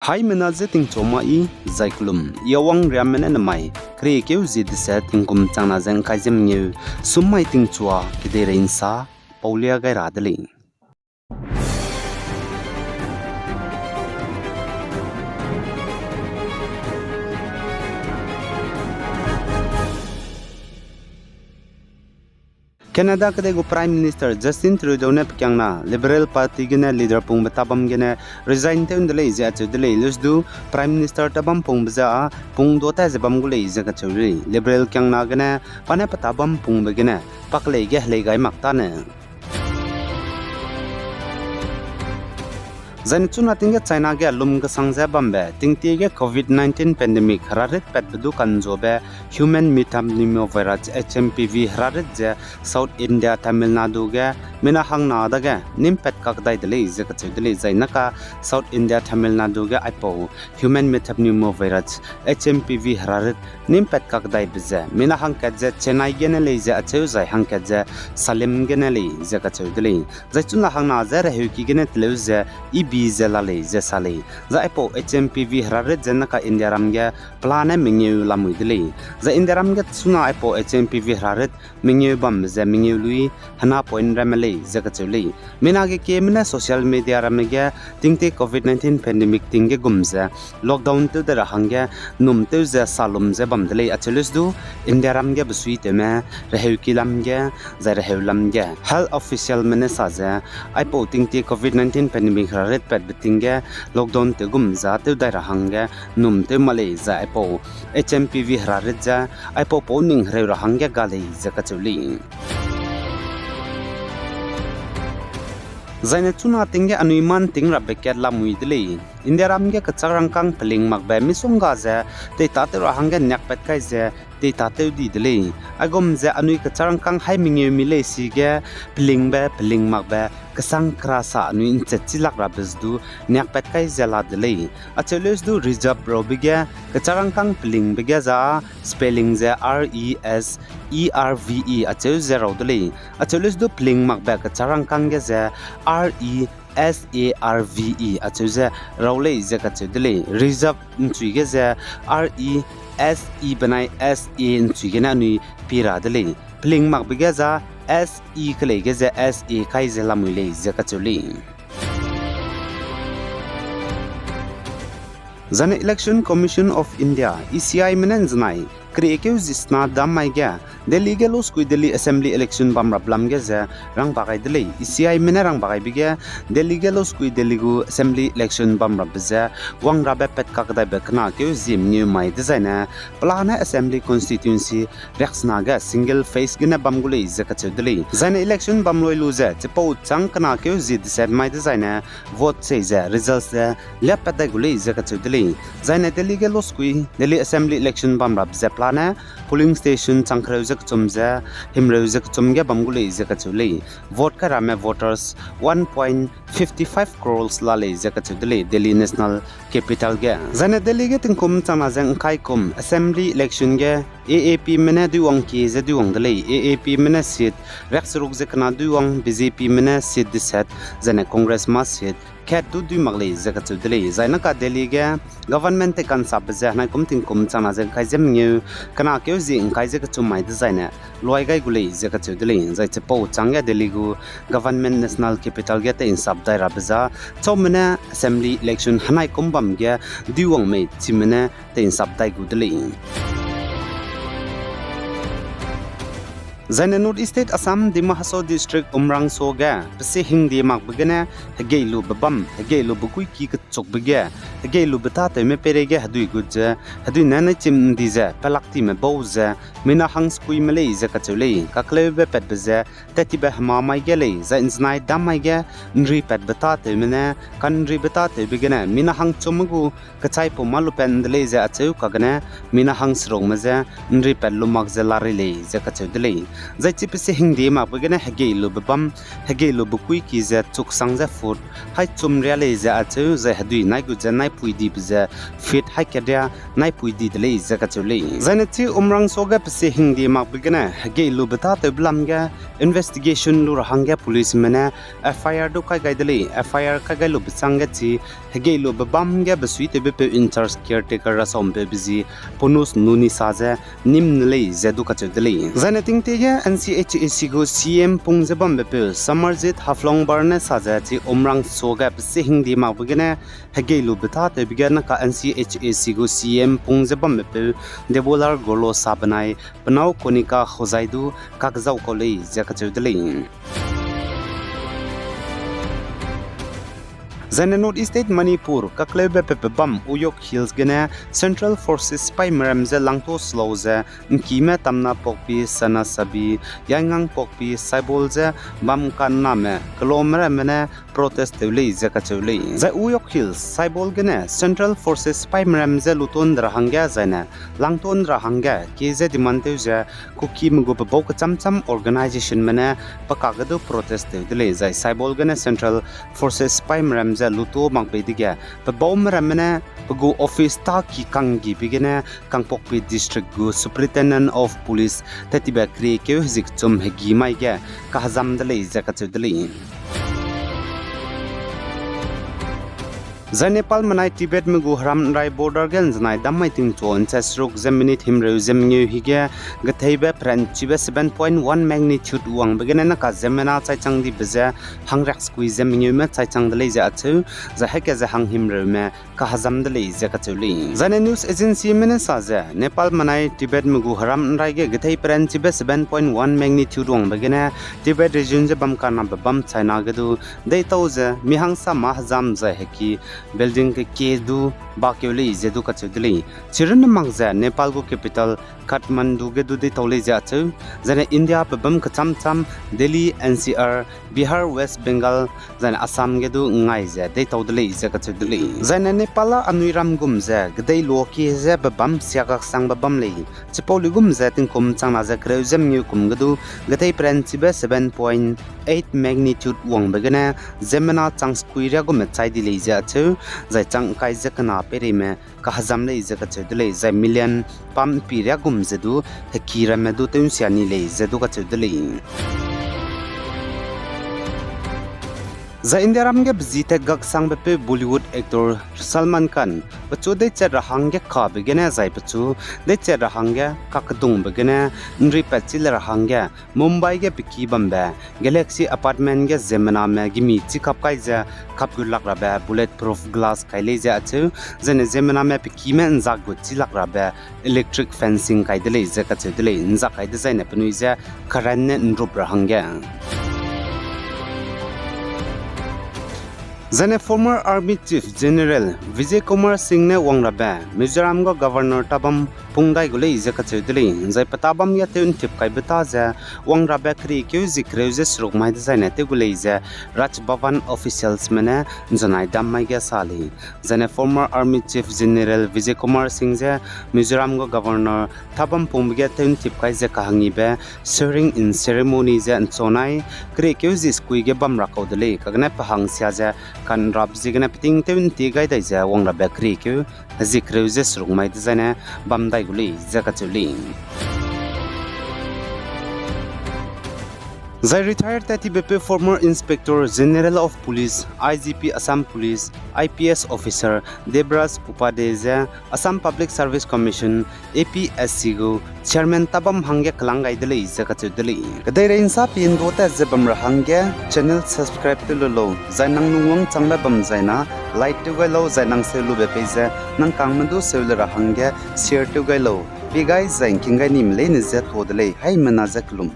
Hai menaze ting choma I zaiklum Awang Riame na mai kre keu zid set tingkum changna jang kaizem nyu summai ting chua kide reinsa paulia gai radali Canada kade go Prime Minister Justin Trudeau ne pkyangna Liberal Party gena leader pung batabam gena resign te undle je achudle lusdu Prime Minister tabam pung bza pung dota jabam gule je ka churi Liberal kyangna gena pane patabam pung begena pakle ge hle gai makta ne Zanchuna tinga China ge lum ka sangja bambe tingti ge COVID-19 pandemic hararit petdu kanjobe human metapneumovirus HMPV hararit je South India Tamil Nadu ge mina hangna da ge nimpet kakdai dele je ka chudle zainaka South India Tamil Nadu ge ipo human metapneumovirus HMPV hararit nimpet kakdai bze mina hangka je Chennai ge ne le je achu zai hangka je Salim ge ne le je ka chudle zaichuna hangna je rehuki ge ne tle je Zelale Zesale za epo HMPV hararet jenaka India ramge plane mingyu lamuidle za India ramge suna epo HMPV hararet mingyu bam ze mingyu lui hana point ramale zakachule minage kemna social media ramge tingte COVID-19 pandemic tinge gumza lockdown te dara hangge numte ze salum ze bamdle achelus du India ramge busui teme reheuki lamge za reheulamge health official menesa ze epo tingte COVID-19 pandemic hararet pet betinge lockdown te gumza te daira hange num te male za epo HMPV hararet za epo poning hre hange gale zakachuli Zaine tuna tinge anuiman tingra beket la muidle India ramge kacharangkang peling magbe misonga za te tate hange nyakpet kai za te tate di dele agom za anui kacharangkang hai mingye mile sige peling magbe kasang krasa anui inchachilak rabesdu nyakpet kai zela dele acheles du reserve robige kacharangkang peling bege za spelling za RESERVE achel zero dele acheles du peling magbe kacharangkang ge za RESARVE achuze raule zaka chudle reserve nchuige za RESE banai SA nchuige na ni pira dele pling mak bige za SE kle ge za SA kai zela muile zaka chuli Zane Election Commission of India ECI menen znai Kreekeu zisna damai ga Delhi ge los kui Delhi Assembly election bam rablam ge za rang bagai Delhi ECI mena rang bagai bige Delhi ge los kui Delhi gu Assembly election bam rabza wang rabe pet kakdai bekna keu zim new mai designa plana Assembly constituency rexna ga single face ge na bam gule za ka Delhi zane election bam loi lu za chepo chang kana keu zid set mai designa vote sei za results za lepat da gule za ka Delhi zane Delhi ge los kui Delhi Assembly election bam rabza plana polling station changkhreujuk chumja himreujuk chumge bamgule zaka chule vote karame voters 1.55 crores lale zaka chule Delhi national capital ge zane Delhi ge tingkum chana jang khai kum assembly election ge AAP mena duang ki ze duang dele AAP mena seat rexruk ze kana duang BJP mena seat disat zane congress ma seat cat du magle zaka chudle zaina ka Delhi ge government te kan sab ze na kum ting kum chana ze khai jem nyu kana keu zi kai ze ka chumai design loi gai gule zaka chudle zai chepo changya Delhi gu government national capital ge te in sab dai rabza chomna assembly election hanai kumbam ge diwang me chimna te in sab dai gudle Zaine North State Assam Dima Haso District Umrang Soga Pse Hindi Mak Begana Hegelu Babam Hegelu Bukui Ki Chok Bege Hegelu Betate Me Perege Hadui Gudja Hadui Nana Chim Diza Palakti Me Boza Mina Hangs Kui Malay Zakachule Kaklebe Pet Beze Tetibe Mama Gele Zain Znai Damaiga Nri Pet Betate Mena Kanri Betate Begana Mina Hang Chomagu Kachai Po Malupen Deleze Achu Kagana Mina Hangs Rongmaza Nri Pet Lumak Zelarile Zakachule Zai chipse Hindi mak begana hegelu babam hegelu bukui ki za chuk sangza food hai chum reale za achu zai hadui nai gu janai nai pui di bza fit haikadya nai pui di dele zakachuli zainati umrang soga pse hindi mak bigana ge lu bata te blamga investigation lu rahanga police mena FIR do kai gaidele FIR ka gailu bsanga chi ge lu babam ga basui te be in charge caretaker rasom be busy ponus nuni saza nimnle zedu kachudele zainating te ga NCHAC go CM pungjabam be samarjit haflong barna saza chi umrang soga pse hindi mak bigana ge lu bata te bigana ka NCHAC go CM pungjabam be debolar golo sabanai panau konika khozaidu kakzau kolei zakachudele Zane North State Manipur kaklebe pepe bam uyok hills gena Central Forces spy meramze langto slowze nkime tamna pokpi sana sabi yangang pokpi saibolze bam kanna me kilomere mene protest tewle zakachewle za uyok hills saibol gena Central Forces spy meramze luton drahangya zane langton drahangya keze dimanteuze kukim go bok chamcham organization mene pakagadu protest tewle za saibol gena Central Forces spy meramze luto mangpediga pabom ramena pagu office ta ki kangi bigena kangpokpi district gu superintendent of police tatiba kre ke zik chum hegi maiga kahzam dale zakachudli Nepal manai Tibet me gu haram rai border gen zanai damai ting chon chasruk zemini thimreu zemnyu hige gatheiba pranchiba 7.1 magnitude wang begena ka zemena chaichang di beza hangrak skui zemnyu me chaichang dele ja achu za heke za hang himreu me ka hazam dele ja ka chuli zane news agency mena sa ja Nepal manai Tibet me gu haram rai ge gathei pranchiba 7.1 magnitude wang begena Tibet region je bam kana bam China gadu dei tauza mihangsa mahzam za heki building ke kedu bakyoli zedu kachudli chiran mangza Nepal go capital Kathmandu ge du de tole ja chu zane India pabam kacham cham Delhi NCR Bihar West Bengal zane Assam ge du ngai ja de todle ja kachudli zane Nepal anuiram gumza gdei loki ze babam siagak sang babam le chipoli gumza tin kum changna za kreuzem nyu kum gdu gdei pranchiba 7.8 magnitude wang begana zemena changskuira gum chai di le ja chu zai chang kai zakana perime ka hazam le zaka chudle zai million pam pirya gum zedu hakira medu tensiani le zedu ka chudle za India ramge bzite gak sang bepe Bollywood actor Salman Khan bachu de che rahangge kha begena zai bachu de che rahangge kakdung begena nri pachil rahangge Mumbai ge piki bamba Galaxy apartment ge zemna me gimi chikap kai ja khapgulak rabe bulletproof glass kaile ja achu zene zemna me piki men zak go chilak rabe electric fencing kaidele ja ka chedele nza kaide zaine pnui ja karan ne nrup rahangge Zane former Army Chief General Vijay Kumar Singh ne wangrabe Mizoram go Governor Tabam Pungdai gule izakachudli zai patabam ya teun tip kai beta za wangrabe kri kyu zikreuze srugmai design te gule iza Raj Bhavan officials mena zanai dammai ga sali Zane former Army Chief General Vijay Kumar Singh za Mizoram go Governor Tabam Pungge teun tip kai za kahangi be swearing in ceremony za chonai kri kyu ziskui ge bam rakodle kagne pahang sia za kan rab zigna piting teun ti gai dai za wang la bakri kyu zikreuze srugmai design bam dai guli zakachuli Zai retired TTBP former Inspector General of Police IGP Assam Police IPS Officer Debraj Upadhyaya Assam Public Service Commission APSC go Chairman Tabam Hangya Kalangai Dele Zakachudeli Kadai Insa Pin Dota Zebam Rahangya channel subscribe to Lolo Zainang Nungwang Changla Bam Zaina like to Galo Zainang Selu Bepeza Nang Kangmadu Selu Rahangya share to Galo Big guys Zain Kinga Nim Lane Zet Hodele Hai Manazaklum